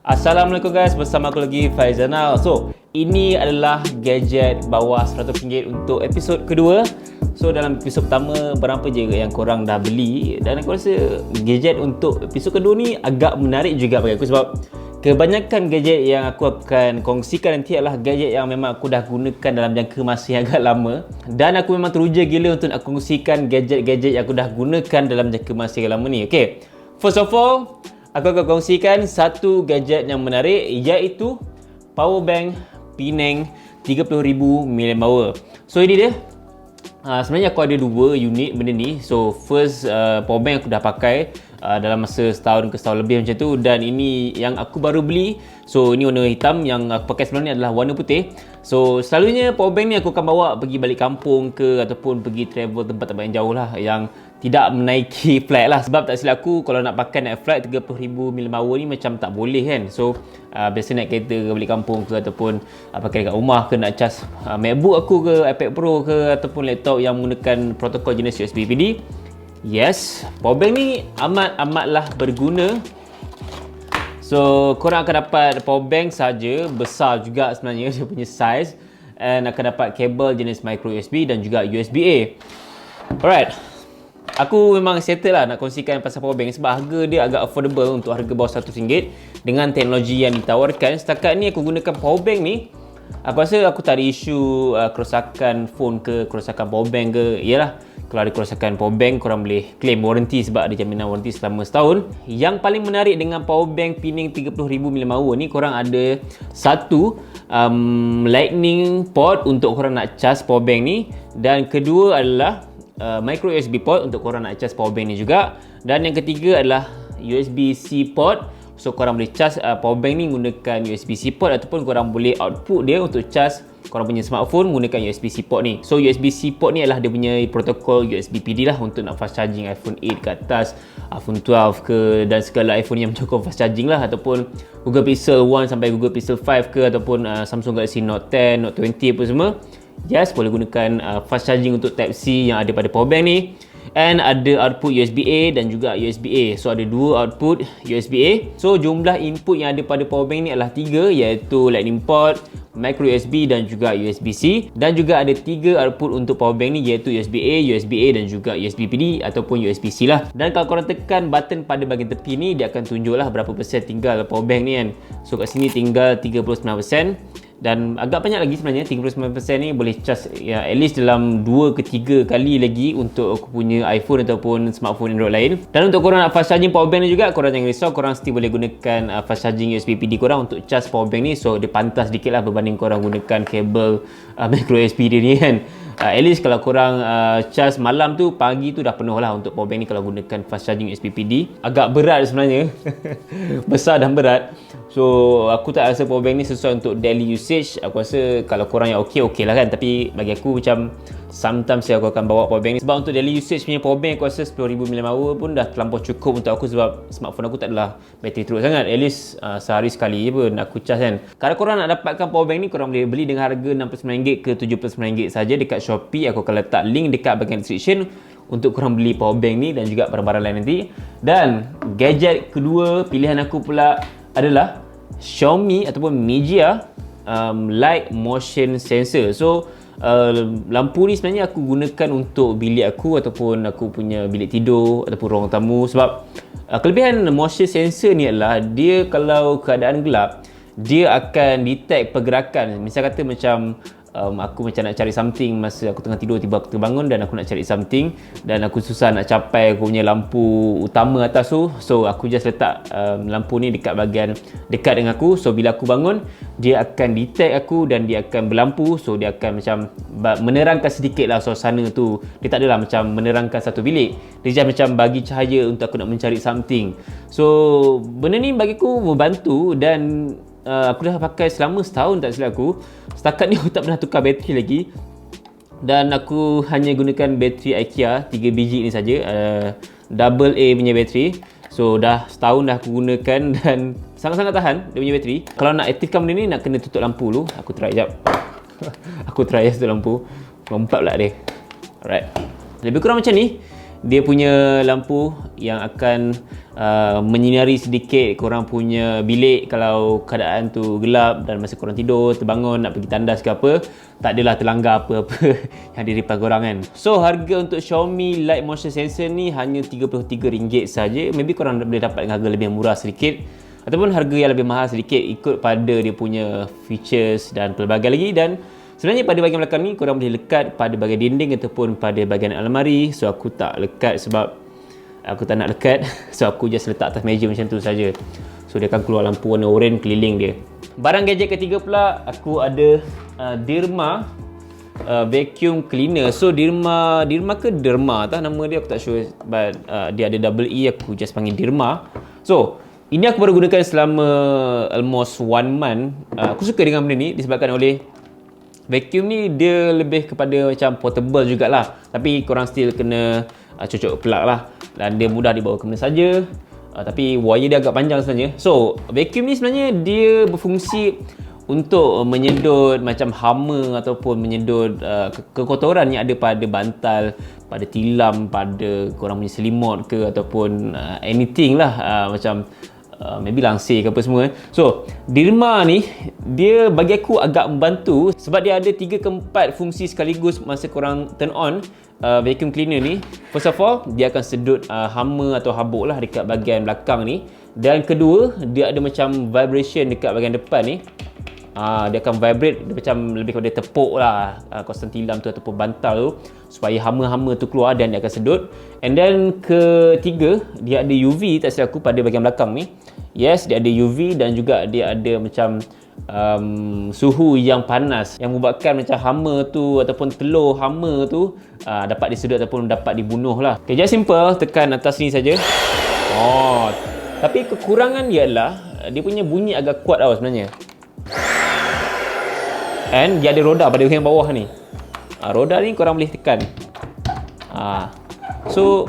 Assalamualaikum guys, bersama aku lagi Faizanal. So, ini adalah gadget bawah RM100 untuk episod kedua. So, dalam episod pertama berapa je yang korang dah beli, dan aku rasa gadget untuk episod kedua ni agak menarik juga bagi aku, sebab kebanyakan gadget yang aku akan kongsikan nanti adalah gadget yang memang aku dah gunakan dalam jangka masa yang agak lama, dan aku memang teruja gila untuk nak kongsikan gadget-gadget yang aku dah gunakan dalam jangka masa yang lama ni. Okay, first of all, aku akan kongsikan satu gadget yang menarik, iaitu power bank Penang 30,000 mAh. So ini dia. Sebenarnya aku ada dua unit benda ni. So first power bank aku dah pakai dalam masa setahun ke setahun lebih macam tu, dan ini yang aku baru beli. So ini warna hitam, yang aku pakai sebelum ni adalah warna putih. So selalunya power bank ni aku akan bawa pergi balik kampung ke, ataupun pergi travel tempat-tempat yang jauh lah, yang tidak menaiki flight lah. Sebab tak silap aku, kalau nak pakai naik flight 30,000 mAh ni macam tak boleh kan. So biasa naik kereta ke balik kampung ke, ataupun pakai dekat rumah ke, nak cas MacBook aku ke, iPad Pro ke, ataupun laptop yang menggunakan protokol jenis USB PD. Yes, power bank ni amatlah berguna. So korang akan dapat power bank saja, besar juga sebenarnya dia punya size, and akan dapat kabel jenis micro USB dan juga USB-A. Alright, aku memang settle lah nak kongsikan pasal power bank sebab harga dia agak affordable untuk harga bawah RM100 dengan teknologi yang ditawarkan. Setakat ni aku gunakan power bank ni, aku rasa aku tak ada isu kerosakan phone ke, kerosakan power bank ke. Yalah, kalau ada kerosakan power bank, korang boleh claim warranty sebab ada jaminan warranty selama setahun. Yang paling menarik dengan power bank Penang 30,000 mAh ni, korang ada satu lightning port untuk korang nak cas power bank ni, dan kedua adalah micro USB port untuk korang nak cas power bank ni juga, dan yang ketiga adalah USB-C port. So korang boleh cas power bank ni menggunakan USB-C port, ataupun korang boleh output dia untuk cas korang punya smartphone menggunakan USB-C port ni. So USB-C port ni adalah dia punya protokol USB PD lah untuk nak fast charging iPhone 8 ke atas, iPhone 12 ke, dan segala iPhone yang menyokong fast charging lah, ataupun Google Pixel 1 sampai Google Pixel 5 ke, ataupun Samsung Galaxy Note 10, Note 20 apa semua. Yes, boleh gunakan fast charging untuk Type-C yang ada pada power bank ni. And ada output USB-A dan juga USB-A. So ada dua output USB-A. So jumlah input yang ada pada power bank ni adalah 3, iaitu lightning port, micro USB dan juga USB-C. Dan juga ada 3 output untuk power bank ni, iaitu USB-A, USB-A dan juga USB PD ataupun USB-C lah. Dan kalau korang tekan button pada bahagian tepi ni, dia akan tunjuklah berapa persen tinggal power bank ni kan. So kat sini tinggal 39%. Dan agak banyak lagi sebenarnya, 39% ni boleh charge ya, at least dalam 2 ke 3 kali lagi untuk aku punya iPhone ataupun smartphone Android lain. Dan untuk korang nak fast charging power bank ni juga, korang jangan risau, korang still boleh gunakan fast charging USB PD korang untuk charge power bank ni. So dia pantas sedikit lah berbanding korang gunakan kabel micro USB dia ni kan. At least kalau korang charge malam tu, pagi tu dah penuh lah untuk power bank ni kalau gunakan fast charging USB PD. Agak berat sebenarnya besar dan berat. So aku tak rasa power bank ni sesuai untuk daily usage. Aku rasa kalau korang yang okey lah kan. Tapi bagi aku macam sometimes aku akan bawa power bank ni, sebab untuk daily usage punya power bank aku rasa 10,000 mAh pun dah terlampau cukup untuk aku, sebab smartphone aku tak adalah bateri teruk sangat. At least sehari sekali je pun aku charge kan. Kalau korang nak dapatkan power bank ni, korang boleh beli dengan harga RM69 ke RM79 saja dekat Shopee. Aku akan letak link dekat bahagian description untuk korang beli power bank ni dan juga barang-barang lain nanti. Dan gadget kedua pilihan aku pula adalah Xiaomi ataupun Mijia Light Motion Sensor. So lampu ni sebenarnya aku gunakan untuk bilik aku ataupun aku punya bilik tidur ataupun ruang tamu. Sebab kelebihan motion sensor ni adalah dia kalau keadaan gelap, dia akan detect pergerakan. Misal kata macam aku macam nak cari something masa aku tengah tidur, tiba aku terbangun dan aku nak cari something, dan aku susah nak capai aku punya lampu utama atas tu. So aku just letak lampu ni dekat bahagian dekat dengan aku. So bila aku bangun, dia akan detect aku dan dia akan berlampu. So dia akan macam menerangkan sedikit lah suasana tu. Dia tak adalah macam menerangkan satu bilik, dia just macam bagi cahaya untuk aku nak mencari something. So benda ni bagi aku membantu, dan aku dah pakai selama setahun tak silap aku. Setakat ni aku tak pernah tukar bateri lagi, dan aku hanya gunakan bateri IKEA 3 biji ni saja, double A punya bateri. So dah setahun dah aku gunakan dan sangat-sangat tahan dia punya bateri. Kalau nak aktifkan benda ni, nak kena tutup lampu dulu. Aku try jap. Aku try tutup lampu. Lompat pula dia. Alright, lebih kurang macam ni dia punya lampu yang akan menyinari sedikit korang punya bilik kalau keadaan tu gelap dan masa korang tidur, terbangun nak pergi tandas ke apa, tak adalah terlanggar apa-apa yang di depan korang kan. So harga untuk Xiaomi Light Motion Sensor ni hanya RM33 saja. Maybe korang boleh dapat dengan harga lebih murah sedikit ataupun harga yang lebih mahal sedikit ikut pada dia punya features dan pelbagai lagi. Dan sebenarnya pada bahagian belakang ni korang boleh lekat pada bahagian dinding ataupun pada bahagian almari. So aku tak lekat sebab aku tak nak lekat. So aku just letak atas meja macam tu saja. So dia akan keluar lampu warna oranye keliling dia. Barang gadget ketiga pula, aku ada Dirma vacuum cleaner. So Dirma ke Derma tah nama dia, aku tak sure, but dia ada double E, aku just panggil Dirma. So ini aku baru gunakan selama almost 1 month. Aku suka dengan benda ni disebabkan oleh vacuum ni dia lebih kepada macam portable jugalah, tapi korang still kena cocok plug lah, dan dia mudah dibawa ke mana saja. Tapi wire dia agak panjang sebenarnya. So vacuum ni sebenarnya dia berfungsi untuk menyedot macam hama ataupun menyedot kekotoran yang ada pada bantal, pada tilam, pada korang punya selimut ke ataupun anything lah, macam maybe langsir ke apa semua. So Dirma ni dia bagi aku agak membantu sebab dia ada 3 ke 4 fungsi sekaligus masa korang turn on vacuum cleaner ni. First of all, dia akan sedut hama atau habuk lah dekat bahagian belakang ni. Dan kedua, dia ada macam vibration dekat bahagian depan ni. Dia akan vibrate, dia macam lebih kepada tepuk lah kawasan tilam tu ataupun bantal tu supaya hama-hama tu keluar dan dia akan sedut. And then ketiga, dia ada UV tak silap aku pada bahagian belakang ni. Yes, dia ada UV dan juga dia ada macam suhu yang panas yang membuatkan macam hama tu ataupun telur hama tu dapat disedut ataupun dapat dibunuh lah. Okay, just simple, tekan atas ni saja. Tapi kekurangan dia adalah dia punya bunyi agak kuat tau sebenarnya. And dia ada roda pada bahagian bawah ni. Roda ni korang boleh tekan. So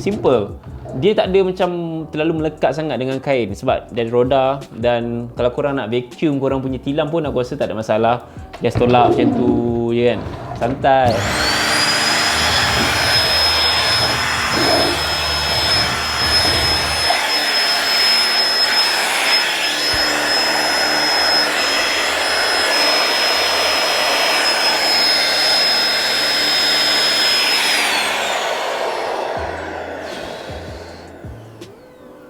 simple. Dia tak ada macam terlalu melekat sangat dengan kain sebab dia ada roda. Dan kalau korang nak vacuum korang punya tilam pun aku rasa tak ada masalah. Just tolak macam tu je kan. Santai.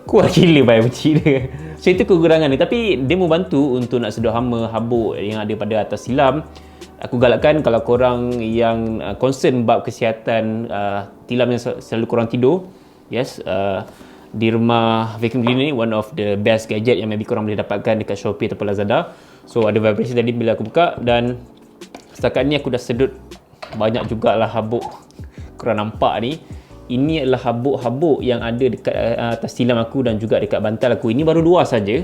Kuat gila bayar kecil dia. So itu kekurangan dia. Tapi dia membantu untuk nak sedut hama, habuk yang ada pada atas tilam. Aku galakkan kalau korang yang concern bab kesihatan tilam yang selalu korang tidur. Yes, Dirma vacuum cleaner ni one of the best gadget yang maybe korang boleh dapatkan dekat Shopee ataupun Lazada. So ada vibration tadi bila aku buka dan setakat ni aku dah sedut banyak jugalah habuk. Korang nampak ni. Ini adalah habuk-habuk yang ada dekat atas tilam aku dan juga dekat bantal aku. Ini baru 2 saja.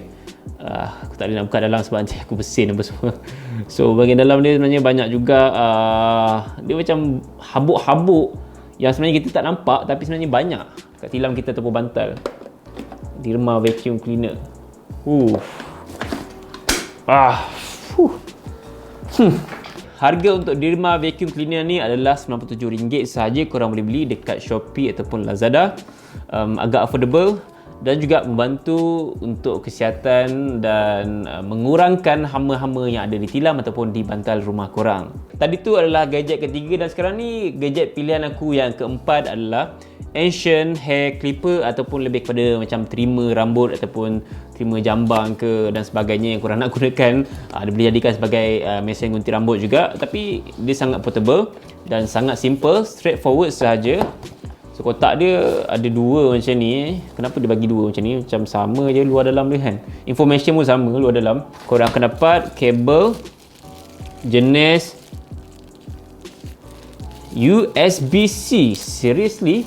Aku tak boleh nak buka dalam sebab nanti aku bersin apa semua. So bahagian dalam dia sebenarnya banyak juga. Dia macam habuk-habuk yang sebenarnya kita tak nampak tapi sebenarnya banyak kat tilam kita ataupun bantal. Dirma vacuum cleaner. Harga untuk Dirma vacuum cleaner ni adalah RM97 sahaja. Korang boleh beli dekat Shopee ataupun Lazada. Agak affordable dan juga membantu untuk kesihatan dan mengurangkan hama-hama yang ada di tilam ataupun di bantal rumah korang. Tadi tu adalah gadget ketiga dan sekarang ni gadget pilihan aku yang keempat adalah Ancient Hair Clipper ataupun lebih kepada macam trimmer rambut ataupun trimmer jambang ke dan sebagainya yang korang nak gunakan. Dia boleh jadikan sebagai mesin gunting rambut juga, tapi dia sangat portable dan sangat simple, straightforward sahaja. So kotak dia ada 2 macam ni. Kenapa dia bagi 2 macam ni? Macam sama je luar dalam dia kan. Information pun sama luar dalam. Korang akan dapat kabel jenis USB-C. Seriously?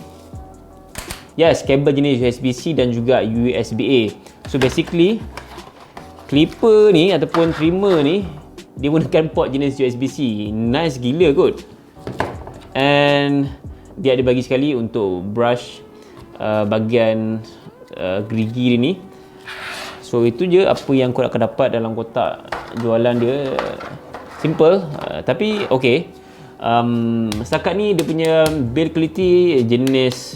Yes, kabel jenis USB-C dan juga USB-A. So basically clipper ni ataupun trimmer ni dia gunakan port jenis USB-C. Nice gila kot. And dia ada bagi sekali untuk brush bahagian gerigi dia ni. So itu je apa yang korang akan dapat dalam kotak jualan dia. Simple tapi okay. Setakat ni dia punya build quality jenis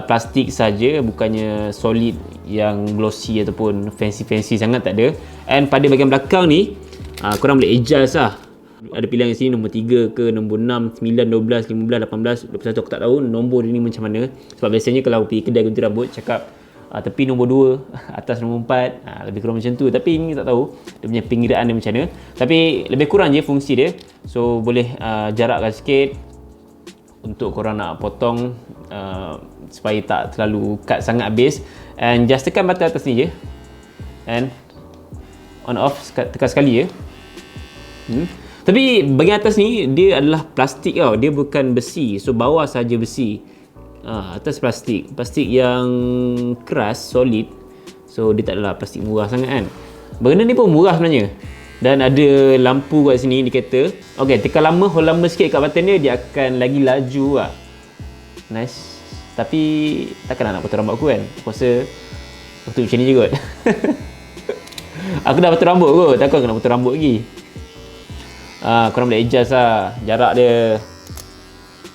plastik saja, bukannya solid yang glossy ataupun fancy sangat, tak ada. And pada bahagian belakang ni korang boleh adjust lah. Ada pilihan di sini nombor 3 ke, nombor 6, 9, 12, 15, 18, 21, aku tak tahu nombor dia ni macam mana. Sebab biasanya kalau pergi kedai gunting rambut cakap tepi nombor 2, atas nombor 4, lebih kurang macam tu. Tapi ini tak tahu dia punya pinggiran dia macam mana. Tapi lebih kurang je fungsi dia. So boleh jarakkan sikit untuk korang nak potong supaya tak terlalu cut sangat habis. And just tekan button atas ni je, and on off tekan sekali je. Tapi bahagian atas ni dia adalah plastik tau, dia bukan besi. So bawah saja besi, atas plastik yang keras, solid. So dia tak adalah plastik murah sangat kan. Benda ni pun murah sebenarnya. Dan ada lampu kat sini, indikator. Ok, tekan lama, hold lama sikit kat button dia akan lagi laju lah. Nice. Tapi takkan nak potong rambut aku kan. Aku rasa waktu macam ni je kot. Aku dah potong rambut kot, takkan aku nak potong rambut lagi. Korang boleh adjust lah jarak dia.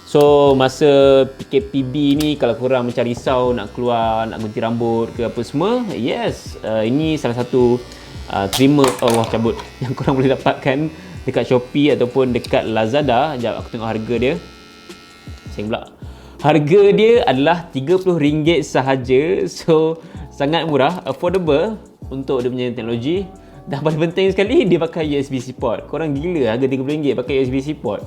So masa PKPB ni, kalau korang macam risau nak keluar, nak gunting rambut ke apa semua, yes, ini salah satu trimmer Allah cabut yang korang boleh dapatkan dekat Shopee ataupun dekat Lazada. Sekejap aku tengok harga dia. Sayang pula. Harga dia adalah RM30 sahaja. So sangat murah, affordable untuk dia punya teknologi. Dan paling penting sekali, dia pakai USB-C port. Korang gila harga RM30 pakai USB-C port.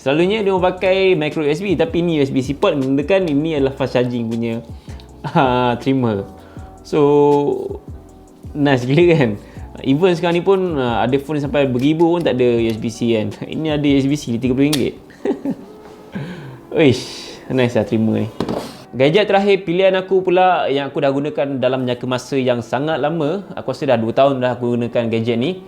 Selalunya dia orang pakai micro USB, tapi ni USB-C port menandakan ini adalah fast charging punya trimmer. So nice gila kan. Even sekarang ni pun ada phone sampai beribu pun tak ada USB-C kan. Ini ada USB-C RM30. Uish, nice lah trimmer ni. Gadget terakhir pilihan aku pula yang aku dah gunakan dalam jangka masa yang sangat lama. Aku rasa dah 2 tahun dah aku gunakan gadget ni.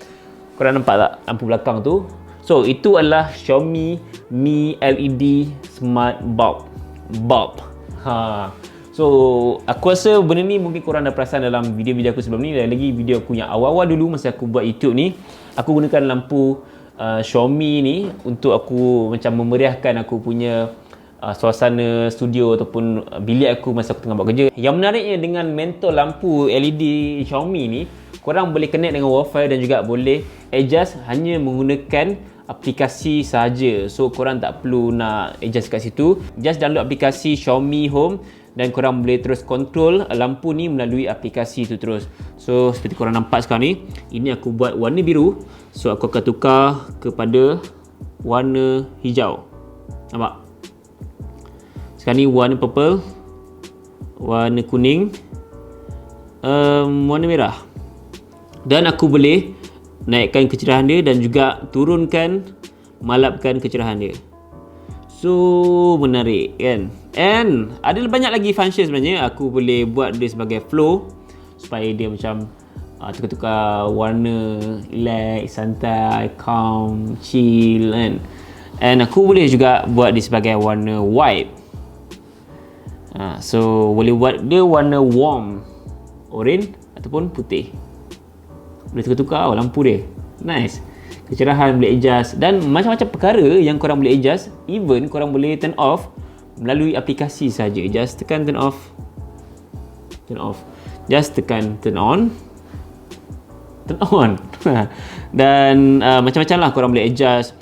Korang nampak tak lampu belakang tu? So itu adalah Xiaomi Mi LED Smart Bulb. So aku rasa benda ni mungkin korang dah perasan dalam video-video aku sebelum ni. Dan lagi video aku yang awal-awal dulu masa aku buat YouTube ni, aku gunakan lampu Xiaomi ni untuk aku macam memeriahkan aku punya suasana studio ataupun bilik aku masa aku tengah buat kerja. Yang menariknya dengan mentol lampu LED Xiaomi ni, korang boleh connect dengan Wi-Fi dan juga boleh adjust hanya menggunakan aplikasi sahaja. So korang tak perlu nak adjust kat situ. Just download aplikasi Xiaomi Home dan korang boleh terus control lampu ni melalui aplikasi tu terus. So seperti korang nampak sekarang ni, ini aku buat warna biru. So aku akan tukar kepada warna hijau. Nampak? Sekarang ni warna purple, warna kuning, warna merah. Dan aku boleh naikkan kecerahan dia dan juga turunkan, malapkan kecerahan dia. So menarik kan. And ada banyak lagi function sebenarnya. Aku boleh buat dia sebagai flow supaya dia macam tukar-tukar warna, relax, santai, calm, chill kan. And aku boleh juga buat dia sebagai warna white. So boleh buat dia warna warm, orange ataupun putih. Boleh tukar-tukar lampu dia. Nice. Kecerahan boleh adjust dan macam-macam perkara yang korang boleh adjust. Even korang boleh turn off melalui aplikasi saja. Just tekan turn off, turn off. Just tekan turn on, turn on. Dan macam-macam lah korang boleh adjust.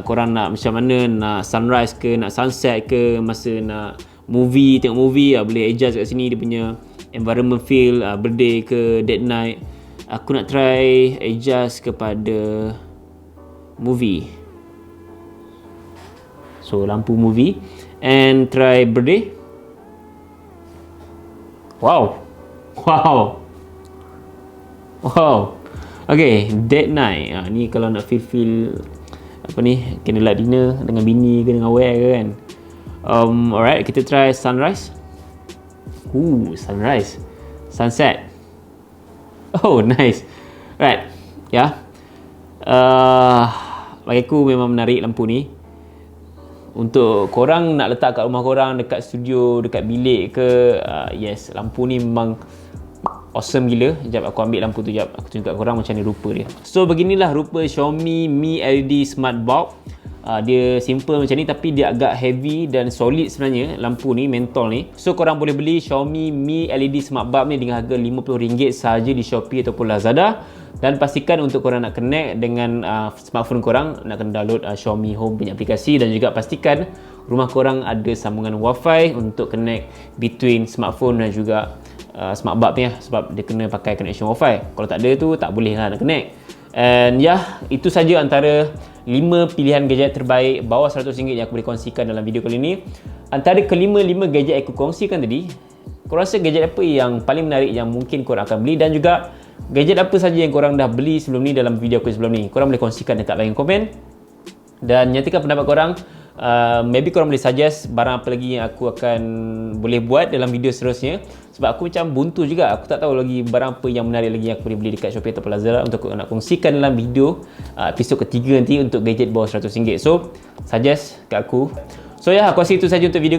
Korang nak macam mana, nak sunrise ke, nak sunset ke, masa nak movie, tengok movie, boleh adjust kat sini dia punya environment feel, birthday ke dead night. Aku nak try adjust kepada movie. So lampu movie and try birthday. Wow. Okay, dead night. Ni kalau nak feel apa ni, candlelight dinner dengan bini ke dengan wear ke kan. Alright, kita try sunrise. Sunrise. Sunset. Oh, nice. Right. Ya. Bagi aku memang menarik lampu ni. Untuk korang nak letak kat rumah korang, dekat studio, dekat bilik ke, yes, lampu ni memang awesome gila. Sekejap aku ambil lampu tu, sekejap aku tunjuk kat korang macam ni rupa dia. So beginilah rupa Xiaomi Mi LED Smart Bulb. Dia simple macam ni tapi dia agak heavy dan solid sebenarnya lampu ni, mentol ni. So korang boleh beli Xiaomi Mi LED Smart Bulb ni dengan harga RM50 sahaja di Shopee ataupun Lazada. Dan pastikan untuk korang nak connect dengan smartphone korang, nak kena download Xiaomi Home punya aplikasi, dan juga pastikan rumah korang ada sambungan Wi-Fi untuk connect between smartphone dan juga smart bulb ni lah, sebab dia kena pakai connection Wi-Fi. Kalau tak ada tu tak boleh lah nak connect. And itu saja antara 5 pilihan gadget terbaik bawah RM100 yang aku boleh kongsikan dalam video kali ini. Antara kelima-lima gadget yang aku kongsikan tadi, korang rasa gadget apa yang paling menarik yang mungkin korang akan beli, dan juga gadget apa saja yang korang dah beli sebelum ni dalam video aku sebelum ni. Korang boleh kongsikan dekat bahagian komen dan nyatakan pendapat korang. Maybe korang boleh suggest barang apa lagi yang aku akan boleh buat dalam video seterusnya, sebab aku macam buntu juga, aku tak tahu lagi barang apa yang menarik lagi yang aku boleh beli dekat Shopee atau Lazada untuk aku nak kongsikan dalam video episod ketiga nanti untuk gadget bawah RM100. So suggest kat aku. So aku rasa itu saja untuk video.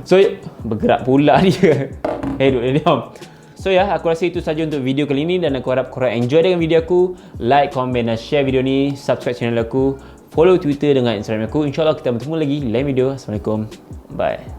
So bergerak pula dia. Duduk diam. So aku rasa itu saja untuk video kali ini, dan aku harap korang enjoy dengan video aku. Like, komen dan share video ni. Subscribe channel aku. Follow Twitter dengan Instagram aku. InsyaAllah kita bertemu lagi di lain video. Assalamualaikum. Bye.